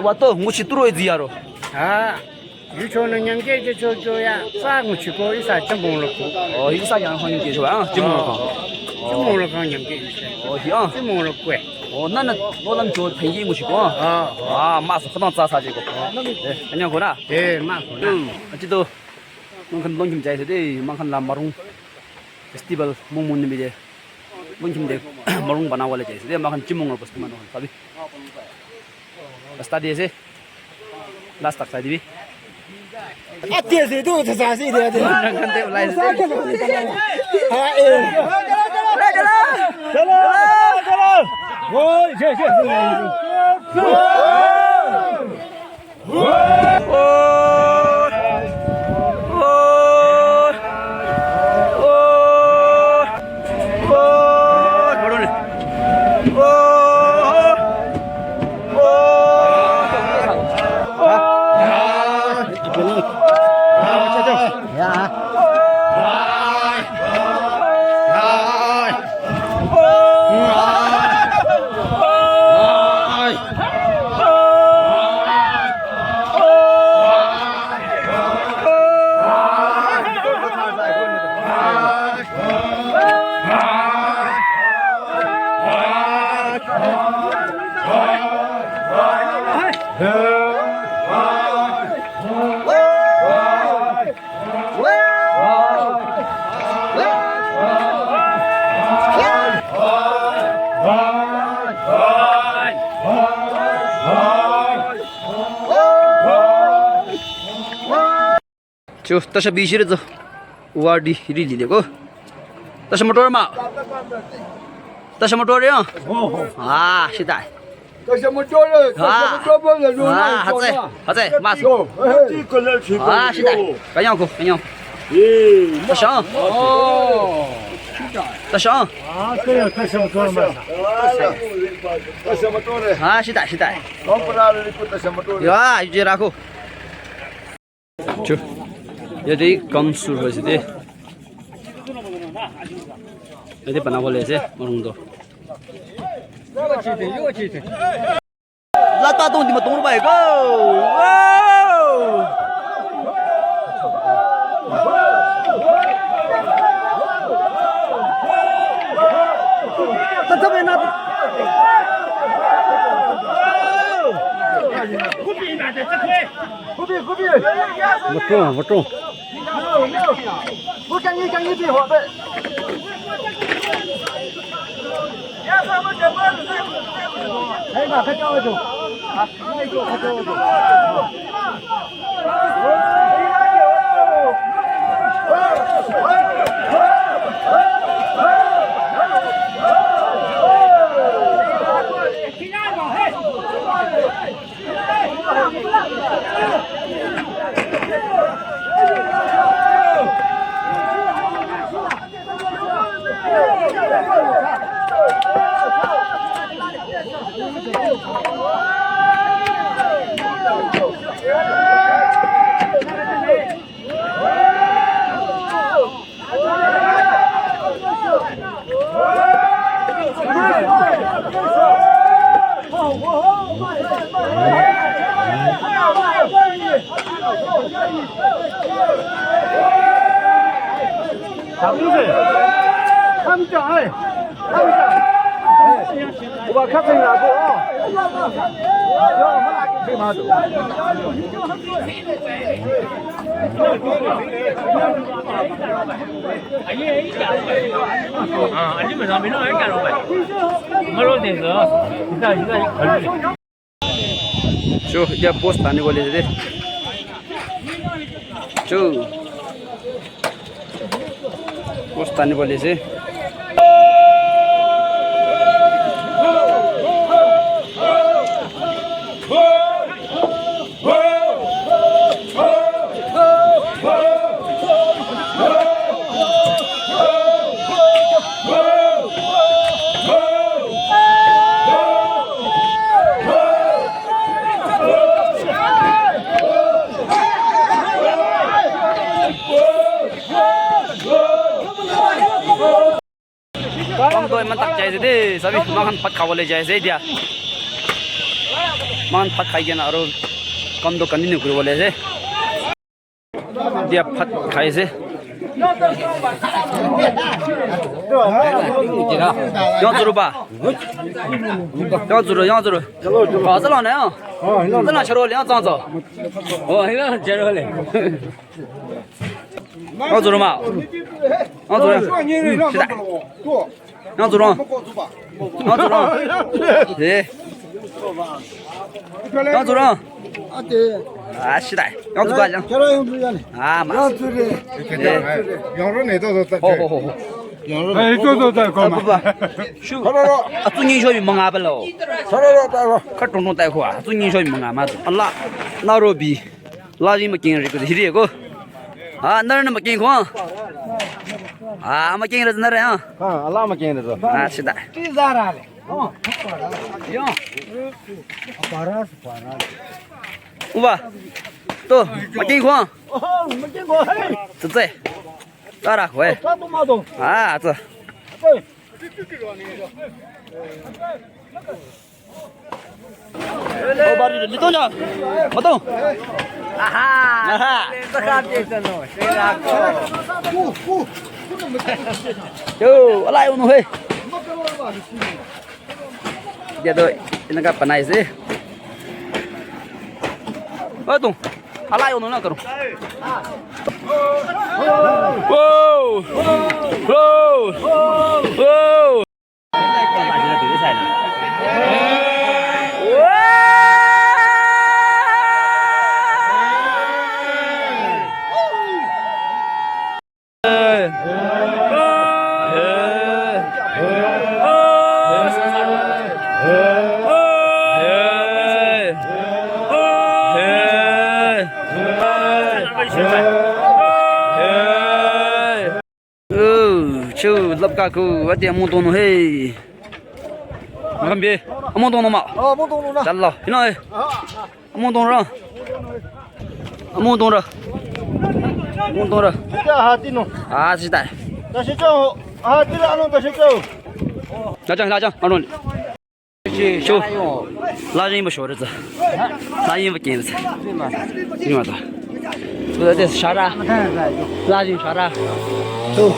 와또 무치 뚫어야지야로. 아, 유초는 연계 저야 싸고 치고 이사 전봉을 인사 양황이 계셔요. 지금으로. 전봉을 강 연계 어디야? 전봉을 꽤. 나는 너는 저 팽이 무시고. 마스 허당 싸사지고. 네, 안녕하구나. 예, 맞구나. 어찌도 만큼 넌좀 자이세대 만큼 남마롱 페스티벌 몽문님 이제 몽김대 마롱 바나와래 자이세대 만큼 지몽을 보스만 사비. 스타디에세 라스트 딱 사디비. 아티에세 또 자사시 돼야 돼. 근데 라이스. 아, 예. 가라. 오, 제. 저 다시 비시르도 우아디 리리고 다시 모터마 다시 모터야 시다 다시 모터를 하자 마스 시다 그냥 다시 그래 다시 모터를 시다 컴프라를 입고 다시 모터를 야 이제 라고 저 여기 검술 하시대 여기 바나볼레세 모롱도 이거 치대 라따 동디 뭐 동으로 봐요 와우不中，我赶紧别慌呗。哎妈，快叫我走！啊，快叫我走！我看看哪个啊？我们哪个可以买走？基本上没让人干老板，没说那个，现在考虑。 जो या पोस्ट ताने बोले थे जो पोस्ट ताने बोले थे Bang tu emang tak jaya sih, tapi makan 4 kawal aja sih dia. 만 팟카이게 나로 감도 간디네 그러고래세 dia 팟카이세 yang zuru ba yang zuru ba zhe lang ne zhe lang chero liang zang zao 이거 제로래. yang zuru ma yang zuru是的yang zuru yang zuru对yang zuru啊是的yang zuru gang啊嘛羊肉那都是好好好好哎，都在搞嘛。做人小鱼蒙阿不喽？可种种带货啊！做人小鱼蒙阿嘛子，那肉比那人没经历过的这个啊，那人没经过啊，没经历的那人啊，啊，那么近的是。啊是的。这咋了？哦，行，巴拉是巴拉。我吧，都没经过，哦，没见过嘿。这在，咋了会？这都没动。啊这。对。我把你动着，没动。啊哈，啊哈，这个别整了，谁来？哟，来我弄回。dia tu ini kan panai sih. Oh tu, alai orang nak kerung. Wow, wow, wow. Chú lập cả cụ ở tiệm mua đồ nó hay mà không biết mua đồ nó mà mua đồ nó. chặt lò thế này mua đồ rồi mua đồ rồi mua đồ rồi这还低呢。啊是的那是正啊，这个弄的是正。拉酱二龙修拉人不晓得子拉人不见子对嘛的这是啥的拉人啥的走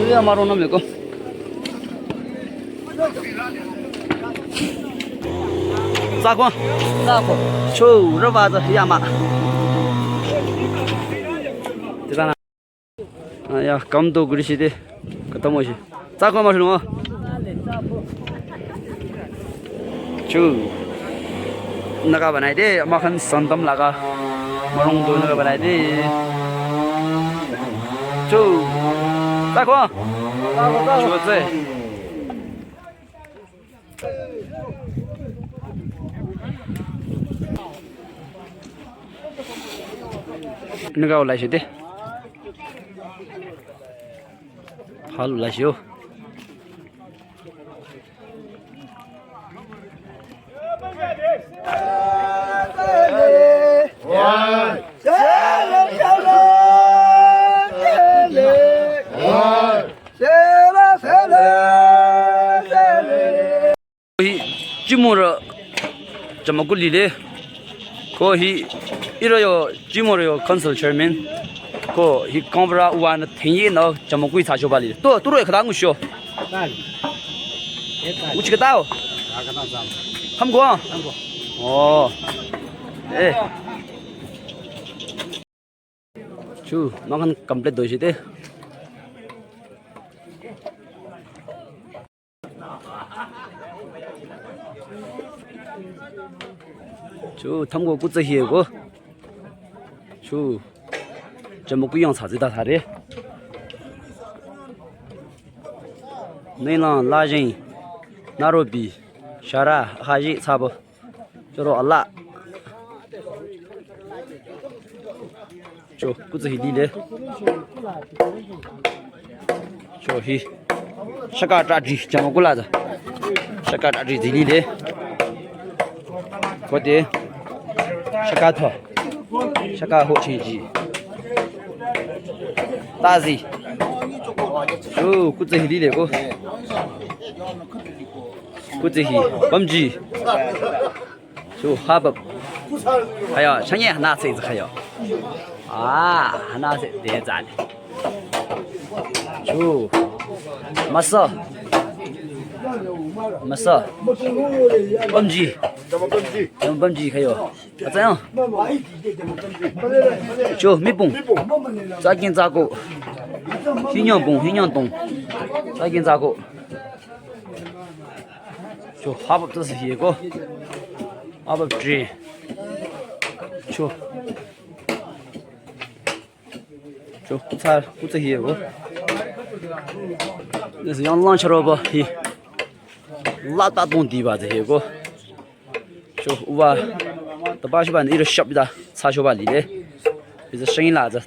这马路那么高咋光抽这娃子亚麻这咋了哎呀刚都过去的可怎么去咋光嘛是吗chú naga banai de makan santam laga marung do naga banai de chú ta ko chú zai naga lai shi de halu lai shi yo 지모를 좀 먹고 리래 거기 이러요 지모를 컨설 체면 거기 컴브라 우한 땡이 너 좀 먹고 사셔 발리 또 또로 그다음 거 쇼 우치가 따오 한거 에 주 너는 컴플릿 도시대 주 탐고 꾸즈히고 주怎么不用草子大他的内浪拉人纳罗比沙拉哈日差不就说Allah就不自己理的就去啥个炸鸡怎么过来的啥个炸鸡自己理的我的啥个头啥个好吃鸡大子就不自己理的个不自己忘记就哈不，还有成年拿锤子还有，啊，拿锤连战的，就没事，没事，蹦极，蹦极还有，这样，就没蹦，咋跟咋个，新娘蹦，新娘动，咋跟咋个，就哈不这是一个。啊不对，就他不这些个，那是养狼吃了不？嘿，拉大东地吧这些个，就我都把去把那个小比的擦小把里的，就是声音拉着，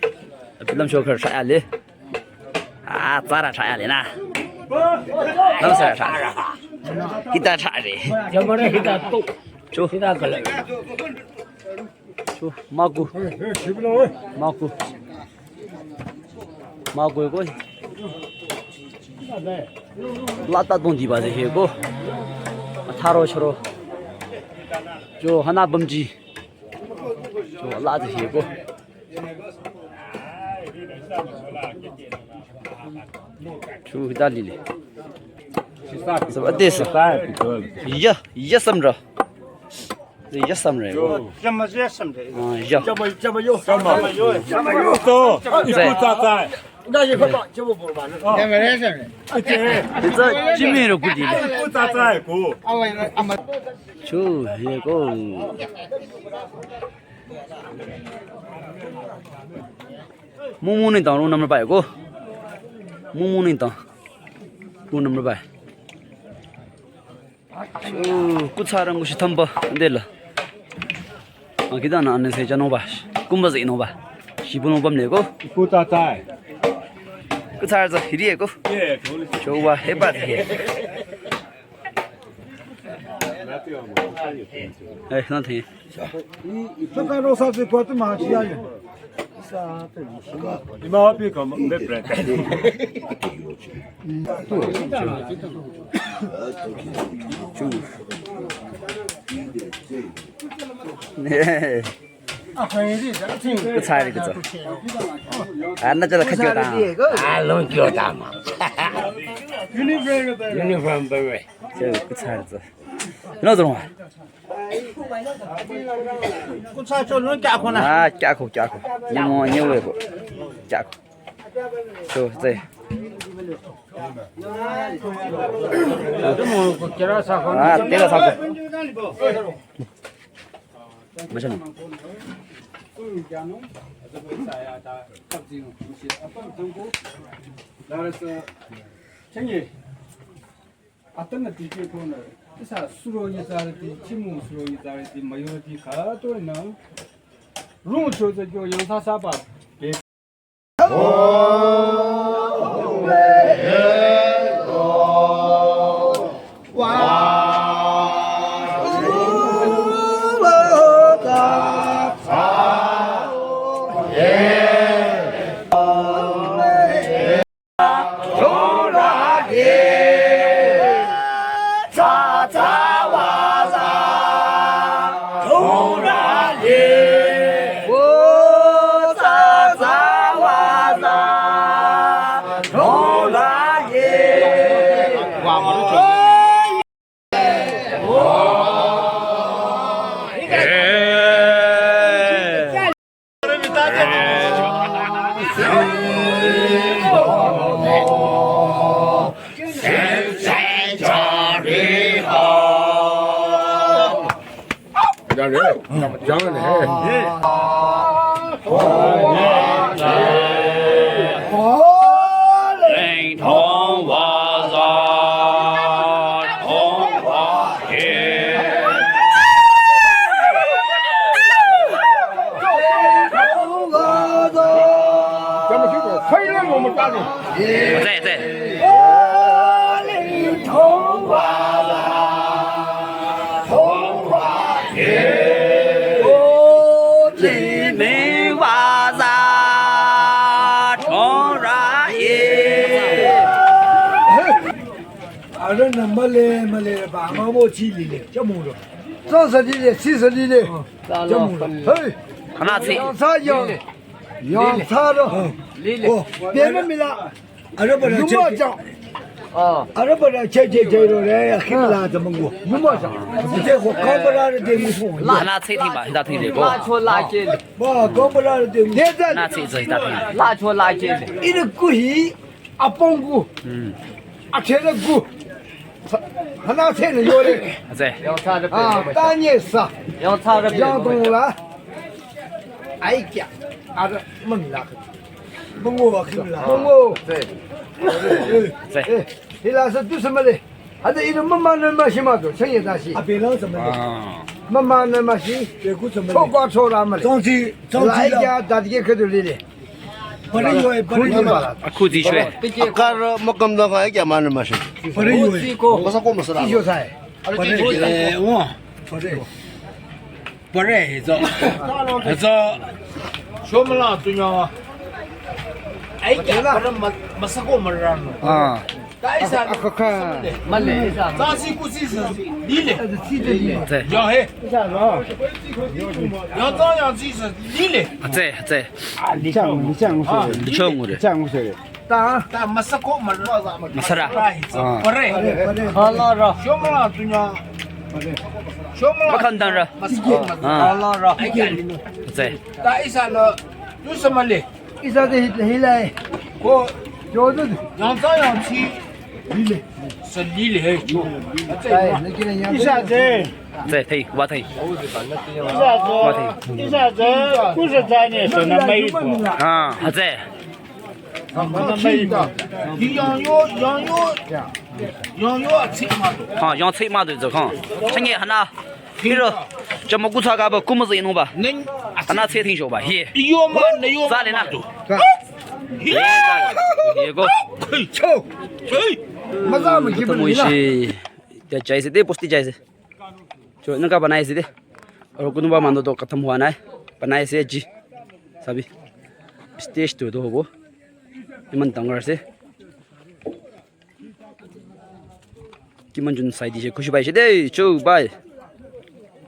比咱小开始插眼里，啊，咋了插眼里呢？能是插啥？给他插的，要不然给他动。就那个了，就马骨，马骨个，拉大东地吧这些个，타로처럼，就하나 범지，就拉这些个，就意大利的，是吧？这是，一什么着？这一什么人？什么是什么人？呀，这么有，走，一不咋在，那一块吧，这不吧？这没人什么？这几米的估计的，不咋在不？就一个，木的当路那么摆过，木的当路那么摆，就不差人것이 탐바 안 될라. 기다나 안에 세자 놓바. 꿈바서 이노바. 시분 오밤 내고. 부다다이. 그 차에서 히리에고. 예, 좋아 해봐도 해. 에, 나한테. 저가로 사서 것도 많지야. 이마 앞에 가면 몇 브랜드. 네. 그 차이 그죠? 안 나잖아 가져다. 알로 껴다마. 유니폼 베베. 저그 차이죠. 너 들어와. कुछ चोलने क्या खोना 아, 짜고. 너무 nhiều 짜고. 저, 네. 아, 내가 사고. 맞잖아. 생이 어떤 것 뒤에 보는 그래서 수로이 자르디 치무 수로이 자르디 마요디 가도는 룸 줘서 저 영사 사바 말래 봐. 마모 치리래. 저무로. 30리래, 70리래. 저무로. 헤이. 하나 치. 영사영. 영사로. 리리. 배면미라. 알아봐라. 유머장. 알아봐라. 제로래. 힘라 저문고. 유머장. 이제 고카버라를 대 무슨. 하나 치 팀바 히다 팀이고. 라초 라질. 뭐 고버라를 대 무슨. 하나 치 히다 팀. 라초 라질. 이르 구히 아뽕구. 아체르구. 하나 세는 요래. 제. 영차를 아, 따니에서. 영차를 양동라. 아이야. 알아. 뭔라. 뭔고 힘라. 뭔고. 제. 이라서 두스마래. 아데 이름 뭐만을 마시마도 생이 다시. 아, 배나서 아. 뭐만을 마시. 초과 초라마래. 정치 라이야 다디게 그들리래. 버리요에 버리요. 아쿠지 쉐. 아까 먹금 나가 이게 많은 맛이. 버리요에. 뭐사 꼬면서 나. 이쇼사에. 버레 저. 저 쇼물라 두냐. 아이가 그럼 마사고 말라노. 아. 다이사 아카카. 말레. 자시 구시스 리레. 제. 야해. 야자야 지스 리레. 제. 제. 리짱 리청우래. 따. 다 마사고 말라. 마사라. 버레. 할라라. 쇼물라 두냐. 쇼물라. 마칸단라. 마사고 할라라. 제. 다이사는 유스말레. 이사데 힐라에. 고 요도. 양자야 지 리레. 리레 줘. 이사데. 제. 테이. 와 테이. 이사제 93年生的美国， 아. 제. 养鸡嘛， 아, 양 치 마도 저 칸. 생게 하나. 필요. 저 먹고 사가 봐. 꾸무스 이놈 봐. 恁 하나 치听 봐. 예. 有嘛？你有 자리나. 嘛？ 예. 이거. 초. 마자마 तो 기분 मुझे क्या चाहिए थे पुष्टि चाहिए जो इनका बनाए थे और कुनुबा मानो तो खत्म हुआ ना है बनाए से जी सभी स्टेज तो वो इमन तंगर से किमन जुन साइड से खुशी भाई से दे चो बाय